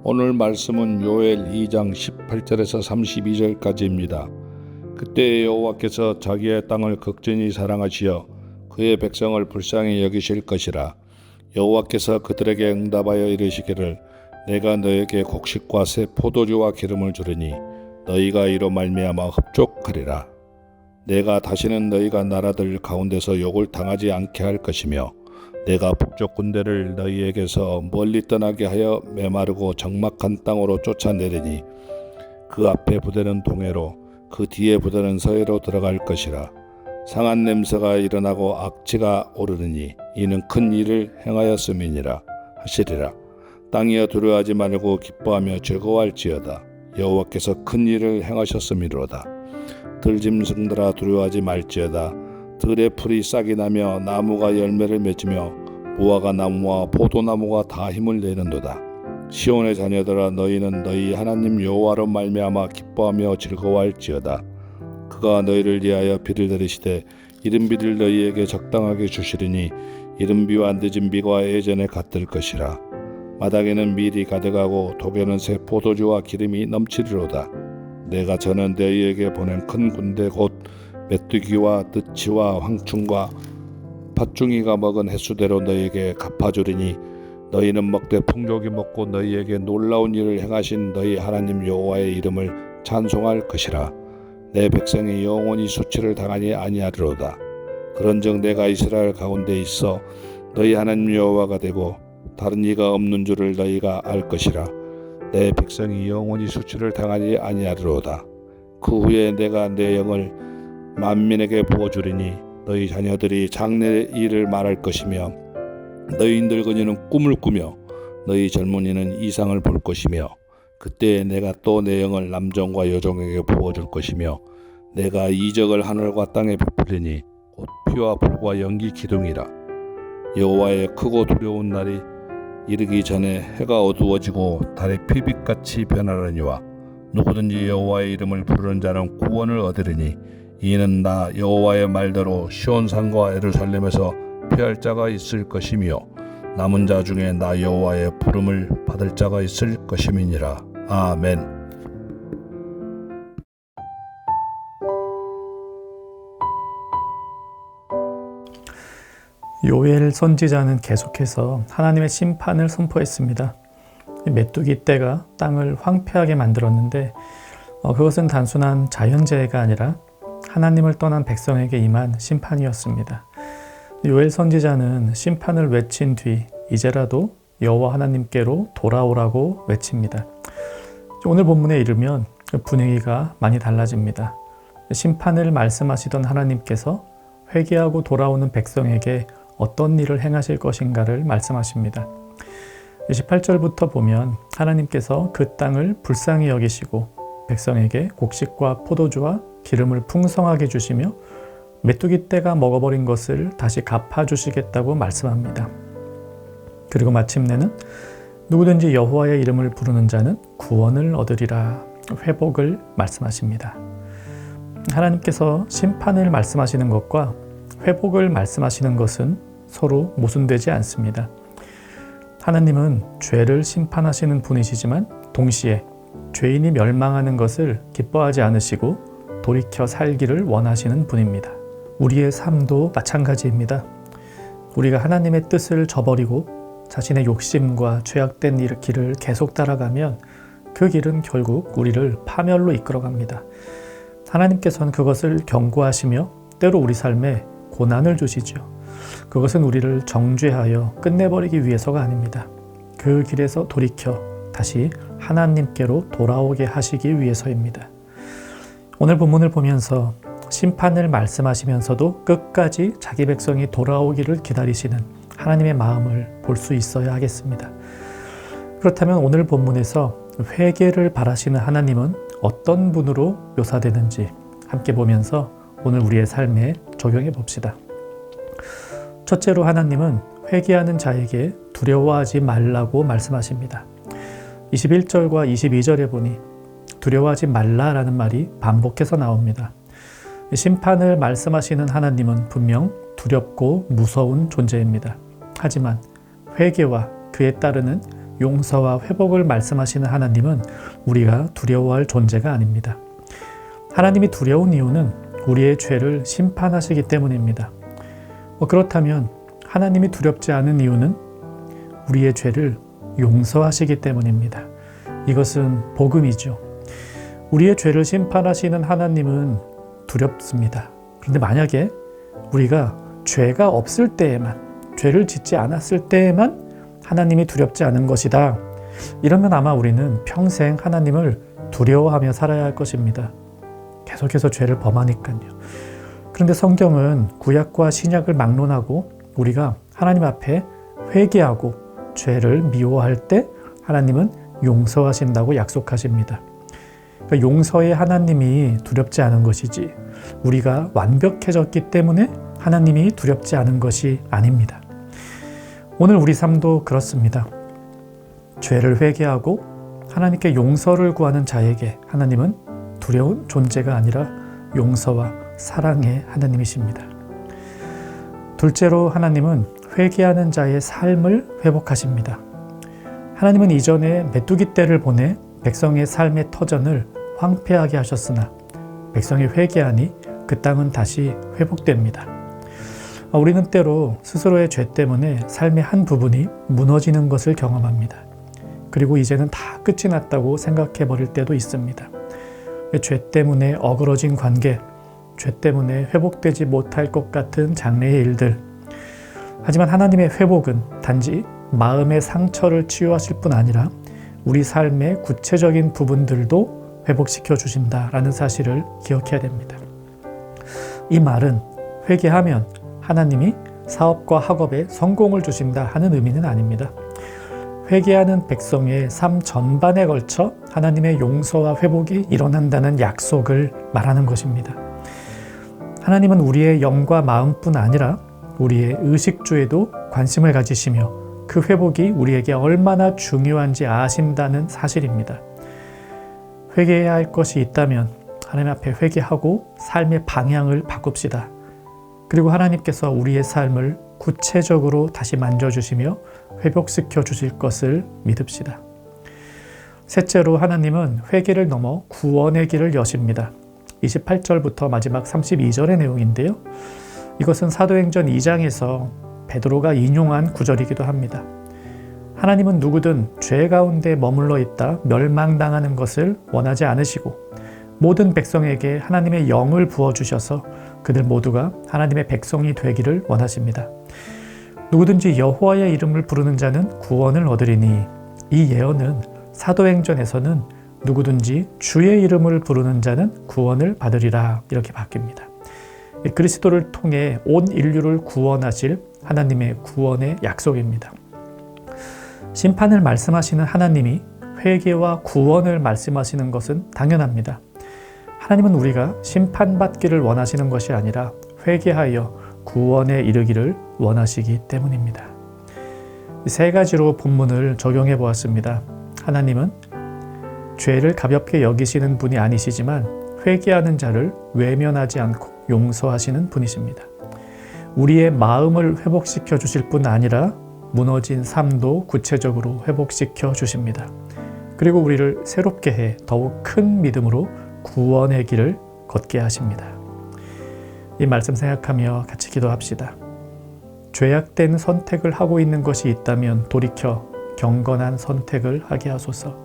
오늘 말씀은 요엘 2장 18절에서 32절까지입니다. 그때 여호와께서 자기의 땅을 극진히 사랑하시어 그의 백성을 불쌍히 여기실 것이라. 여호와께서 그들에게 응답하여 이르시기를 내가 너에게 곡식과 새 포도주와 기름을 주리니 너희가 이로 말미암아 흡족하리라. 내가 다시는 너희가 나라들 가운데서 욕을 당하지 않게 할 것이며 내가 북쪽 군대를 너희에게서 멀리 떠나게 하여 메마르고 적막한 땅으로 쫓아내리니 그 앞에 부대는 동해로 그 뒤에 부대는 서해로 들어갈 것이라. 상한 냄새가 일어나고 악취가 오르느니 이는 큰 일을 행하였음이니라 하시리라. 땅이여 두려워하지 말고 기뻐하며 즐거워할지어다. 여호와께서 큰 일을 행하셨음이로다. 들짐승들아 두려워하지 말지어다. 들의 풀이 싹이 나며 나무가 열매를 맺으며 무화과 나무와 포도나무가 다 힘을 내는도다. 시온의 자녀들아 너희는 너희 하나님 여호와로 말미암아 기뻐하며 즐거워할지어다. 그가 너희를 위하여 비를 내리시되 이른 비를 너희에게 적당하게 주시리니 이른 비와 늦은 비가 예전에 같을 것이라. 마당에는 밀이 가득하고 독에는 새 포도주와 기름이 넘치리로다. 내가 저는 너희에게 보낸 큰 군대 곧 메뚜기와 느치와 황충과 팥중이가 먹은 횟수대로 너희에게 갚아주리니 너희는 먹되 풍족히 먹고 너희에게 놀라운 일을 행하신 너희 하나님 여호와의 이름을 찬송할 것이라. 내 백성이 영원히 수치를 당하니 아니하리로다. 그런즉 내가 이스라엘 가운데 있어 너희 하나님 여호와가 되고 다른 이가 없는 줄을 너희가 알 것이라. 내 백성이 영원히 수치를 당하지 아니하리로다. 그 후에 내가 내 영을 만민에게 부어주리니 너희 자녀들이 장래 일을 말할 것이며 너희 늙은이는 꿈을 꾸며 너희 젊은이는 이상을 볼 것이며 그때 내가 또 내 영을 남종과 여종에게 부어줄 것이며 내가 이적을 하늘과 땅에 베풀리니 곧 피와 불과 연기 기둥이라. 여호와의 크고 두려운 날이 이르기 전에 해가 어두워지고 달이 피빛같이 변하려니와 누구든지 여호와의 이름을 부르는 자는 구원을 얻으리니 이는 나 여호와의 말대로 시온산과 예루살렘에서 피할 자가 있을 것이며 남은 자 중에 나 여호와의 부름을 받을 자가 있을 것임이니라. 아멘. 요엘 선지자는 계속해서 하나님의 심판을 선포했습니다. 메뚜기 떼가 땅을 황폐하게 만들었는데 그것은 단순한 자연재해가 아니라 하나님을 떠난 백성에게 임한 심판이었습니다. 요엘 선지자는 심판을 외친 뒤 이제라도 여호와 하나님께로 돌아오라고 외칩니다. 오늘 본문에 이르면 분위기가 많이 달라집니다. 심판을 말씀하시던 하나님께서 회개하고 돌아오는 백성에게 어떤 일을 행하실 것인가를 말씀하십니다. 18절부터 보면 하나님께서 그 땅을 불쌍히 여기시고 백성에게 곡식과 포도주와 기름을 풍성하게 주시며 메뚜기 떼가 먹어버린 것을 다시 갚아주시겠다고 말씀합니다. 그리고 마침내는 누구든지 여호와의 이름을 부르는 자는 구원을 얻으리라, 회복을 말씀하십니다. 하나님께서 심판을 말씀하시는 것과 회복을 말씀하시는 것은 서로 모순되지 않습니다. 하나님은 죄를 심판하시는 분이시지만 동시에 죄인이 멸망하는 것을 기뻐하지 않으시고 돌이켜 살기를 원하시는 분입니다. 우리의 삶도 마찬가지입니다. 우리가 하나님의 뜻을 저버리고 자신의 욕심과 죄악된 길을 계속 따라가면 그 길은 결국 우리를 파멸로 이끌어갑니다. 하나님께서는 그것을 경고하시며 때로 우리 삶에 고난을 주시죠. 그것은 우리를 정죄하여 끝내버리기 위해서가 아닙니다. 그 길에서 돌이켜 다시 하나님께로 돌아오게 하시기 위해서입니다. 오늘 본문을 보면서 심판을 말씀하시면서도 끝까지 자기 백성이 돌아오기를 기다리시는 하나님의 마음을 볼 수 있어야 하겠습니다. 그렇다면 오늘 본문에서 회개를 바라시는 하나님은 어떤 분으로 묘사되는지 함께 보면서 오늘 우리의 삶에 적용해 봅시다. 첫째로 하나님은 회개하는 자에게 두려워하지 말라고 말씀하십니다. 21절과 22절에 보니 두려워하지 말라라는 말이 반복해서 나옵니다. 심판을 말씀하시는 하나님은 분명 두렵고 무서운 존재입니다. 하지만 회개와 그에 따르는 용서와 회복을 말씀하시는 하나님은 우리가 두려워할 존재가 아닙니다. 하나님이 두려운 이유는 우리의 죄를 심판하시기 때문입니다. 그렇다면 하나님이 두렵지 않은 이유는 우리의 죄를 용서하시기 때문입니다. 이것은 복음이죠. 우리의 죄를 심판하시는 하나님은 두렵습니다. 그런데 만약에 우리가 죄가 없을 때에만, 죄를 짓지 않았을 때에만 하나님이 두렵지 않은 것이다. 이러면 아마 우리는 평생 하나님을 두려워하며 살아야 할 것입니다. 계속해서 죄를 범하니까요. 그런데 성경은 구약과 신약을 막론하고 우리가 하나님 앞에 회개하고 죄를 미워할 때 하나님은 용서하신다고 약속하십니다. 그러니까 용서의 하나님이 두렵지 않은 것이지 우리가 완벽해졌기 때문에 하나님이 두렵지 않은 것이 아닙니다. 오늘 우리 삶도 그렇습니다. 죄를 회개하고 하나님께 용서를 구하는 자에게 하나님은 두려운 존재가 아니라 용서와 사랑의 하나님이십니다. 둘째로 하나님은 회개하는 자의 삶을 회복하십니다. 하나님은 이전에 메뚜기 떼를 보내 백성의 삶의 터전을 황폐하게 하셨으나 백성이 회개하니 그 땅은 다시 회복됩니다. 우리는 때로 스스로의 죄 때문에 삶의 한 부분이 무너지는 것을 경험합니다. 그리고 이제는 다 끝이 났다고 생각해 버릴 때도 있습니다. 죄 때문에 어그러진 관계, 죄 때문에 회복되지 못할 것 같은 장래의 일들. 하지만 하나님의 회복은 단지 마음의 상처를 치유하실 뿐 아니라 우리 삶의 구체적인 부분들도 회복시켜 주신다라는 사실을 기억해야 됩니다. 이 말은 회개하면 하나님이 사업과 학업에 성공을 주신다 하는 의미는 아닙니다. 회개하는 백성의 삶 전반에 걸쳐 하나님의 용서와 회복이 일어난다는 약속을 말하는 것입니다. 하나님은 우리의 영과 마음뿐 아니라 우리의 의식주에도 관심을 가지시며 그 회복이 우리에게 얼마나 중요한지 아신다는 사실입니다. 회개해야 할 것이 있다면 하나님 앞에 회개하고 삶의 방향을 바꿉시다. 그리고 하나님께서 우리의 삶을 구체적으로 다시 만져주시며 회복시켜 주실 것을 믿읍시다. 셋째로 하나님은 회개를 넘어 구원의 길을 여십니다. 28절부터 마지막 32절의 내용인데요. 이것은 사도행전 2장에서 베드로가 인용한 구절이기도 합니다. 하나님은 누구든 죄 가운데 머물러 있다 멸망당하는 것을 원하지 않으시고 모든 백성에게 하나님의 영을 부어주셔서 그들 모두가 하나님의 백성이 되기를 원하십니다. 누구든지 여호와의 이름을 부르는 자는 구원을 얻으리니 이 예언은 사도행전에서는 누구든지 주의 이름을 부르는 자는 구원을 받으리라 이렇게 바뀝니다. 그리스도를 통해 온 인류를 구원하실 하나님의 구원의 약속입니다. 심판을 말씀하시는 하나님이 회개와 구원을 말씀하시는 것은 당연합니다. 하나님은 우리가 심판받기를 원하시는 것이 아니라 회개하여 구원에 이르기를 원하시기 때문입니다. 세 가지로 본문을 적용해 보았습니다. 하나님은 죄를 가볍게 여기시는 분이 아니시지만 회개하는 자를 외면하지 않고 용서하시는 분이십니다. 우리의 마음을 회복시켜 주실 뿐 아니라 무너진 삶도 구체적으로 회복시켜 주십니다. 그리고 우리를 새롭게 해 더욱 큰 믿음으로 구원의 길을 걷게 하십니다. 이 말씀 생각하며 같이 기도합시다. 죄악된 선택을 하고 있는 것이 있다면 돌이켜 경건한 선택을 하게 하소서.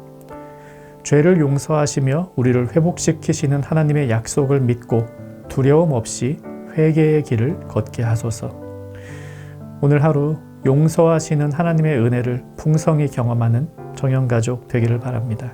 죄를 용서하시며 우리를 회복시키시는 하나님의 약속을 믿고 두려움 없이 회개의 길을 걷게 하소서. 오늘 하루 용서하시는 하나님의 은혜를 풍성히 경험하는 정영가족 되기를 바랍니다.